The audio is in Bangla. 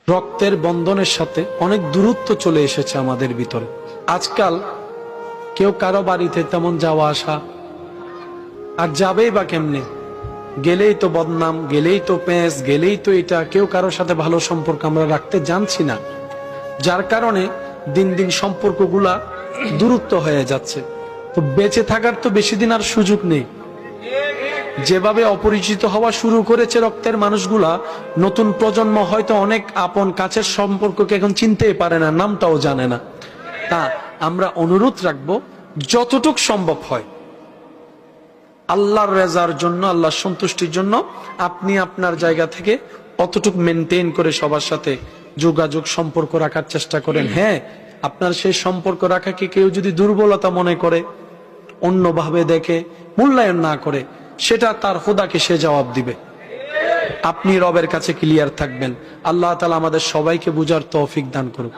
রক্তের বন্ধনের সাথে অনেক দূরত্ব চলে এসেছে আমাদের ভিতরে। আজকাল কেউ কারো বাড়িতে তেমন যাওয়া আসা, আর যাবেই বা কেমনে? গেলেই তো বদনাম, গেলেই তো পেঁচ, গেলেই তো এটা, কেউ কারোর সাথে ভালো সম্পর্ক আমরা রাখতে জানছি না, যার কারণে দিন দিন সম্পর্কগুলা দূরত্ব হয়ে যাচ্ছে। তো বেঁচে থাকার তো বেশি দিন আর সুযোগ নেই। যেভাবে অপরিচিত হওয়া শুরু করেছে রক্তের মানুষগুলা, নতুন প্রজন্ম হয়তো অনেক আপন কাছের সম্পর্ককে এখন চিনতেই পারে না, নামটাও জানে না। তা আমরা অনুরোধ রাখবো, যতটুক সম্ভব হয় আল্লাহর রেজার জন্য, আল্লাহর সন্তুষ্টির জন্য আপনি আপনার জায়গা থেকে অতটুক মেনটেন করে সবার সাথে যোগাযোগ সম্পর্ক রাখার চেষ্টা করেন। হ্যাঁ, আপনার সেই সম্পর্ক রাখাকে কেউ যদি দুর্বলতা মনে করে, অন্যভাবে দেখে, মূল্যায়ন না করে, সেটা তার খোদাকে সে জবাব দিবে। আপনি রবের কাছে ক্লিয়ার থাকবেন। আল্লাহ তাআলা আমাদের সবাইকে বুঝার তৌফিক দান করুন।